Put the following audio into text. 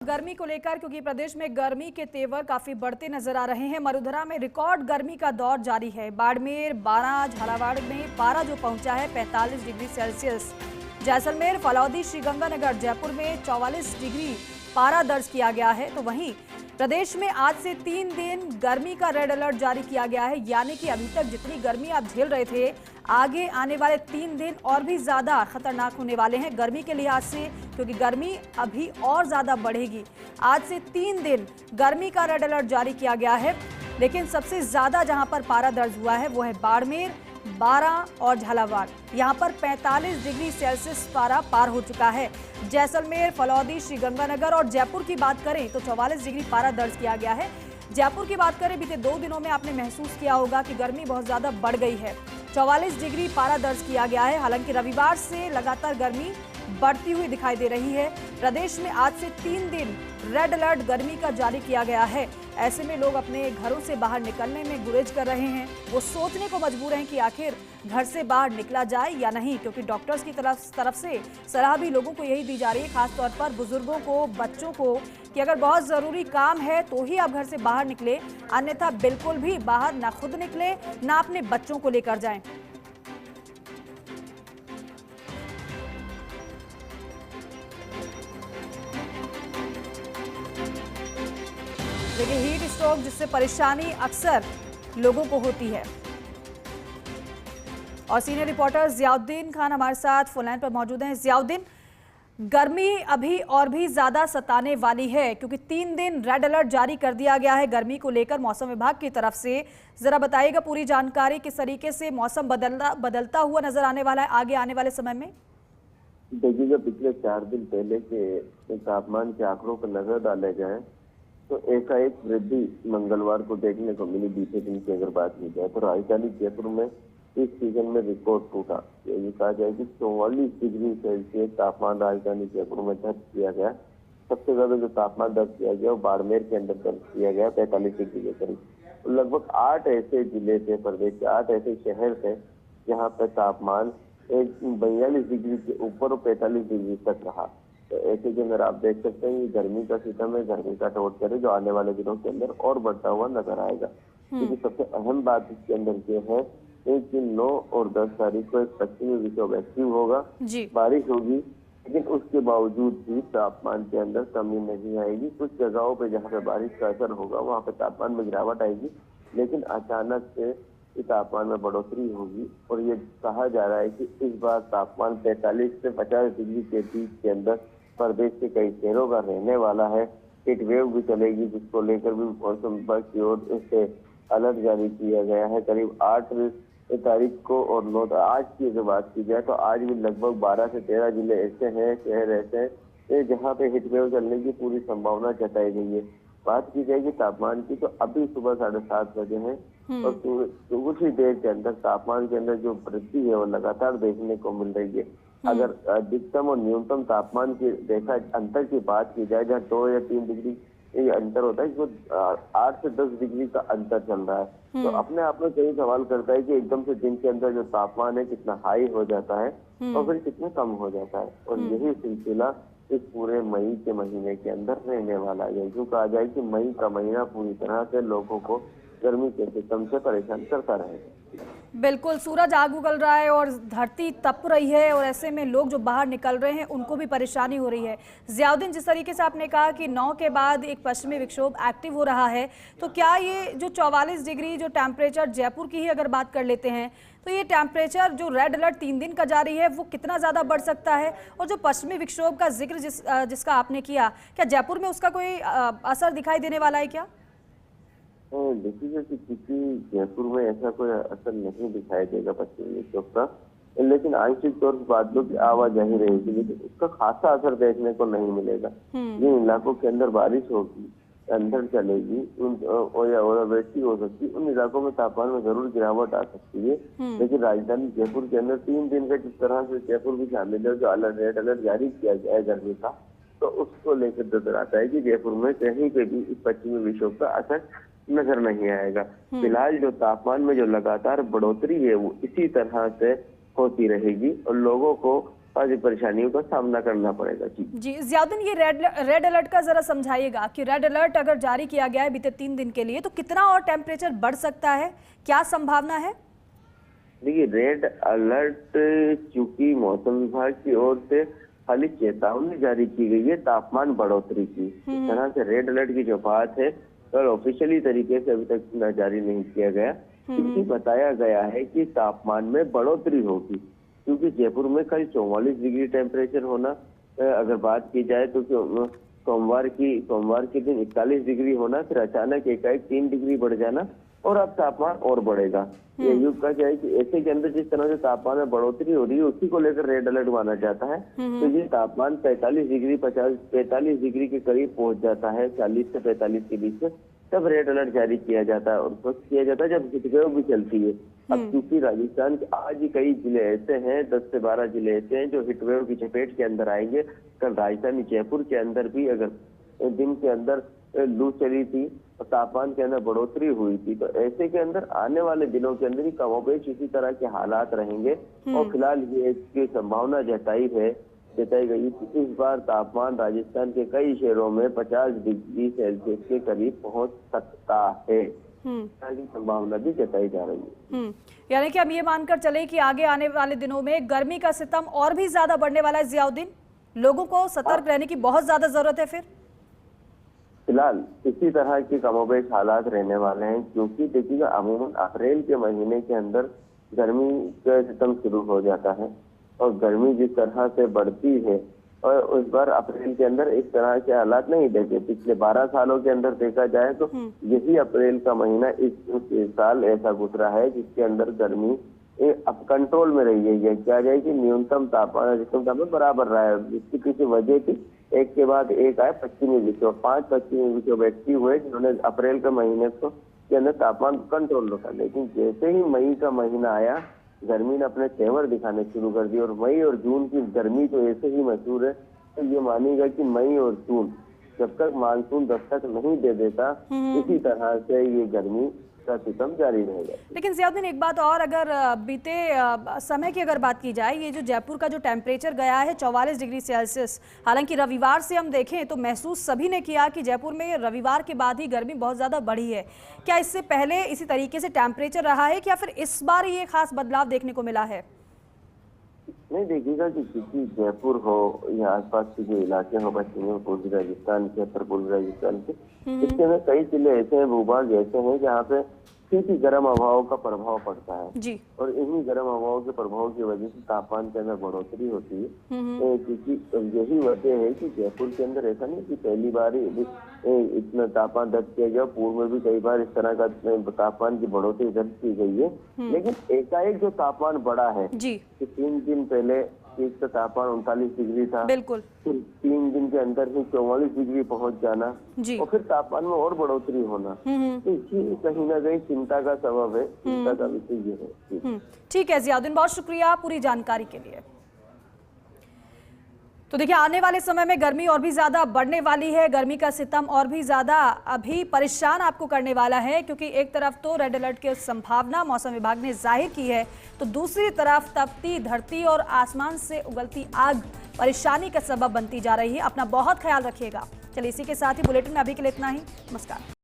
गर्मी को लेकर, क्योंकि प्रदेश में गर्मी के तेवर काफी बढ़ते नजर आ रहे हैं। मरुधरा में रिकॉर्ड गर्मी का दौर जारी है। बाड़मेर 12, झालावाड़ में पारा जो पहुंचा है 45 डिग्री सेल्सियस। जैसलमेर, फलौदी, श्रीगंगानगर, जयपुर में 44 डिग्री पारा दर्ज किया गया है। तो वहीं प्रदेश में आज से 3 दिन गर्मी का रेड अलर्ट जारी किया गया है। यानी कि अभी तक जितनी गर्मी आप झेल रहे थे, आगे आने वाले 3 दिन और भी ज्यादा खतरनाक होने वाले हैं गर्मी के लिहाज से, क्योंकि गर्मी अभी और ज्यादा बढ़ेगी। आज से 3 दिन गर्मी का रेड अलर्ट जारी किया गया है। लेकिन सबसे ज्यादा जहां पर पारा दर्ज हुआ है वो है बाड़मेर, 12 और झालावाड़। यहां पर 45 डिग्री सेल्सियस पारा पार हो चुका है। जैसलमेर, फलौदी, श्रीगंगानगर और जयपुर की बात करें तो 44 डिग्री पारा दर्ज किया गया है। जयपुर की बात करें, बीते 2 दिनों में आपने महसूस किया होगा कि गर्मी बहुत ज्यादा बढ़ गई है। 44 डिग्री पारा दर्ज किया गया है। हालांकि रविवार से लगातार गर्मी बढ़ती हुई दिखाई दे रही है। प्रदेश में आज से 3 दिन रेड अलर्ट गर्मी का जारी किया गया है। ऐसे में लोग अपने घरों से बाहर निकलने में गुरेज कर रहे हैं। वो सोचने को मजबूर हैं कि आखिर घर से बाहर निकला जाए या नहीं, क्योंकि डॉक्टर्स की तरफ से सलाह भी लोगों को यही दी जा रही है, खासतौर पर बुजुर्गों को, बच्चों को, कि अगर बहुत ज़रूरी काम है तो ही आप घर से बाहर निकले, अन्यथा बिल्कुल भी बाहर ना खुद निकले ना अपने बच्चों को लेकर जाएं। देखिए, हीट स्ट्रोक जिससे परेशानी अक्सर लोगों को होती है। और सीनियर रिपोर्टर जियाउद्दीन खान हमारे साथ फोन लाइन पर मौजूद हैं। जियाउद्दीन, गर्मी अभी और भी ज्यादा सताने वाली है, क्योंकि 3 दिन रेड अलर्ट जारी कर दिया गया है गर्मी को लेकर मौसम विभाग की तरफ से। जरा बताइएगा पूरी जानकारी, किस तरीके से मौसम बदलता हुआ नजर आने वाला है आगे आने वाले समय में। देखिएगा, पिछले 4 दिन पहले के तापमान के आंकड़ों पर नजर डाले जाए तो एकाएक वृद्धि मंगलवार को देखने को मिली। बीते दिन की अगर बात की जाए तो राजधानी जयपुर में इस सीजन में रिकॉर्ड टूटा। ये कहा जाए कि 44 डिग्री सेल्सियस तापमान राजधानी जयपुर में दर्ज किया गया। सबसे ज्यादा जो तापमान दर्ज किया गया वो बाड़मेर के अंदर दर्ज किया गया 45 डिग्री के करीब। लगभग 8 ऐसे जिले थे, प्रदेश के 8 ऐसे शहर थे जहाँ पर तापमान 42 डिग्री के ऊपर और 45 डिग्री तक रहा। तो ऐसे के अंदर आप देख सकते हैं, ये गर्मी का सिस्टम है, गर्मी का टॉर्चर है, जो आने वाले दिनों के अंदर और बढ़ता हुआ नजर आएगा। क्योंकि सबसे अहम बात इसके अंदर ये है, एक दिन 9 और 10 तारीख को एक पश्चिमी विक्षोभ एक्टिव होगा, बारिश होगी, लेकिन उसके बावजूद भी तापमान के अंदर कमी नहीं आएगी। कुछ जगहों पे जहाँ पे बारिश का असर होगा वहाँ पे तापमान में गिरावट आएगी, लेकिन अचानक से तापमान में बढ़ोतरी होगी। और ये कहा जा रहा है कि इस बार तापमान 45 से 50 डिग्री के बीच के अंदर प्रदेश के कई शहरों का रहने वाला है। हीट वेव भी चलेगी, जिसको लेकर भी मौसम विभाग की ओर इससे अलर्ट जारी किया गया है। करीब 8 तारीख को और 9 आज की अगर बात की जाए तो आज भी लगभग 12 से 13 जिले ऐसे हैं, शहर ऐसे हैं जहाँ पे हीट वेव चलने की पूरी संभावना जताई गई है। बात की जाएगी तापमान की तो अभी सुबह 7:30 बजे है और कुछ ही देर के अंदर तापमान के अंदर जो वृद्धि है वो लगातार देखने को मिल रही है। अगर अधिकतम और न्यूनतम तापमान की देखा अंतर की बात की जाए, जहाँ 2 या 3 डिग्री ये अंतर होता है, इसमें 8 से 10 डिग्री का अंतर चल रहा है। तो अपने आप में कई सवाल करता है कि एकदम से दिन के अंदर जो तापमान है कितना हाई हो जाता है और फिर कितना कम हो जाता है। और यही सिलसिला इस पूरे मई के महीने के अंदर रहने वाला है। जो कहा जाए कि मई का महीना पूरी तरह से लोगों को गर्मी के सिस्टम से परेशान करता रहेगा। बिल्कुल, सूरज आग उगल रहा है और धरती तप रही है, और ऐसे में लोग जो बाहर निकल रहे हैं उनको भी परेशानी हो रही है। जियाउद्दीन, जिस तरीके से आपने कहा कि 9 के बाद एक पश्चिमी विक्षोभ एक्टिव हो रहा है, तो क्या ये जो 44 डिग्री जो टेम्परेचर जयपुर की ही अगर बात कर लेते हैं, तो ये टेम्परेचर जो रेड अलर्ट 3 दिन का जारी है वो कितना ज़्यादा बढ़ सकता है? और जो पश्चिमी विक्षोभ का जिक्र जिसका आपने किया, क्या जयपुर में उसका कोई असर दिखाई देने वाला है क्या? देखिए कि किसी जयपुर में ऐसा कोई असर नहीं दिखाई देगा पश्चिमी विक्षोभ का, लेकिन आंशिक तौर पर बादलों की आवाजाही रहेगी, लेकिन उसका खासा असर देखने को नहीं मिलेगा। जिन इलाकों के अंदर बारिश होगी, अंधड़ चलेगी या ओलावृष्टि हो सकती है, उन इलाकों में तापमान में जरूर गिरावट आ सकती है। लेकिन राजधानी जयपुर के अंदर 3 दिन का जिस तरह से जयपुर भी शामिल है, जो रेड अलर्ट जारी किया गया है गर्मी का, तो उसको लेकर नजर आता है कि जयपुर में कहीं पे भी इस पश्चिमी विक्षोभ का असर नजर नहीं आएगा। फिलहाल जो तापमान में जो लगातार बढ़ोतरी है वो इसी तरह से होती रहेगी और लोगों को और परेशानियों का सामना करना पड़ेगा। जी जियाउद्दीन, ये रेड अलर्ट का जरा समझाइएगा कि रेड अलर्ट अगर जारी किया गया है बीते 3 दिन के लिए, तो कितना और टेम्परेचर बढ़ सकता है, क्या संभावना है? देखिए, रेड अलर्ट चूंकि मौसम विभाग की ओर से खाली चेतावनी जारी की गई है तापमान बढ़ोतरी की। इस तरह से रेड अलर्ट की जो बात है कल ऑफिशियली तरीके से अभी तक जारी नहीं किया गया, क्योंकि बताया गया है कि तापमान में बढ़ोतरी होगी। क्योंकि जयपुर में कल 44 डिग्री टेम्परेचर होना, अगर बात की जाए तो सोमवार के दिन 41 डिग्री होना, फिर अचानक एकाएक 3 डिग्री बढ़ जाना और अब तापमान और बढ़ेगा। ये युग का क्या है कि ऐसे के अंदर जिस तरह से तापमान में बढ़ोतरी हो रही है उसी को लेकर रेड अलर्ट माना जाता है। तो ये तापमान 45 डिग्री के करीब पहुंच जाता है, 40 से 45 के बीच में, तब रेड अलर्ट जारी किया जाता है। और स्वच्छ किया जाता है जब हीटवेव भी चलती है। अब क्योंकि राजस्थान के आज ही कई जिले ऐसे हैं, 10 से 12 जिले ऐसे हैं जो हीटवेव की चपेट के अंदर आएंगे। कल राजधानी जयपुर के अंदर भी अगर दिन के अंदर लू चली थी और तापमान के अंदर बढ़ोतरी हुई थी, तो ऐसे के अंदर आने वाले दिनों के अंदर ही कमोबेश इसी तरह के हालात रहेंगे। और फिलहाल ये इसकी संभावना जताई गई कि इस बार तापमान राजस्थान के कई शहरों में 50 डिग्री सेल्सियस के करीब पहुंच सकता है। संभावना भी जताई जा रही है। यानी कि हम ये मानकर चले कि आगे आने वाले दिनों में गर्मी का सितम और भी ज्यादा बढ़ने वाला है। जियाउद्दीन, लोगों को सतर्क रहने की बहुत ज्यादा जरूरत है। फिलहाल इसी तरह के कमोबेश हालात रहने वाले हैं, क्योंकि देखिएगा अमूमन अप्रैल के महीने के अंदर गर्मी का सितम शुरू हो जाता है और गर्मी जिस तरह से बढ़ती है और उस बार अप्रैल के अंदर इस तरह के हालात नहीं देखे। पिछले 12 सालों के अंदर देखा जाए तो यही अप्रैल का महीना इस साल ऐसा गुजरा है जिसके अंदर गर्मी अब कंट्रोल में रही है। क्या जाए कि न्यूनतम तापमान अधिकतम तापमान बराबर रहा है। इसकी पीछे वजह थी एक के बाद एक आए पश्चिमी विक्षोभ, 5 पश्चिमी विक्षोभ एक्टिव हुए जिन्होंने अप्रैल के महीने के अंदर तापमान कंट्रोल रखा। लेकिन जैसे ही मई का महीना आया, गर्मी ने अपने तेवर दिखाने शुरू कर दिए और मई और जून की गर्मी तो ऐसे ही मशहूर है। तो ये मानेगा कि मई और जून जब तक मानसून दस्तक नहीं दे देता, इसी तरह से ये गर्मी का सितम जारी रहेगा। लेकिन जियाउद्दीन, एक बात और, अगर बीते समय की अगर बात की जाए, ये जो जयपुर का जो टेम्परेचर गया है 44 डिग्री सेल्सियस, हालांकि रविवार से हम देखें तो महसूस सभी ने किया कि जयपुर में रविवार के बाद ही गर्मी बहुत ज़्यादा बढ़ी है। क्या इससे पहले इसी तरीके से टेम्परेचर रहा है, या फिर इस बार ये खास बदलाव देखने को मिला है? नहीं, देखिएगा कि किसी जयपुर हो या आसपास के जो इलाके हो, पश्चिमी पूर्वी राजस्थान के, उत्तर पूर्वी राजस्थान के, इसके में कई जिले ऐसे हैं, भूभाग ऐसे हैं जहाँ पे ठीक ही गर्म हवाओं का प्रभाव पड़ता है जी। और इन्हीं गर्म हवाओं के प्रभाव की वजह से तापमान के अंदर बढ़ोतरी होती है। क्योंकि यही वजह है कि जयपुर के अंदर ऐसा नहीं कि पहली बार ही इतना तापमान दर्ज किया गया, पूर्व में भी कई बार इस तरह का तापमान की बढ़ोतरी दर्ज की गई है। लेकिन एकाएक जो तापमान बढ़ा है कि 3 दिन पहले इसका तापमान 39 डिग्री था, बिल्कुल, फिर 3 दिन के अंदर ही 44 डिग्री पहुंच जाना और फिर तापमान में और बढ़ोतरी होना, तो ये कहीं ना कहीं चिंता का सबब है, चिंता का विषय ये है। ठीक है जियाउद्दीन, बहुत शुक्रिया पूरी जानकारी के लिए। तो देखिए, आने वाले समय में गर्मी और भी ज्यादा बढ़ने वाली है। गर्मी का सितम और भी ज्यादा अभी परेशान आपको करने वाला है, क्योंकि एक तरफ तो रेड अलर्ट की संभावना मौसम विभाग ने जाहिर की है, तो दूसरी तरफ तपती धरती और आसमान से उगलती आग परेशानी का सबब बनती जा रही है। अपना बहुत ख्याल रखिएगा। चलिए, इसी के साथ ही बुलेटिन में अभी के लिए इतना ही। नमस्कार।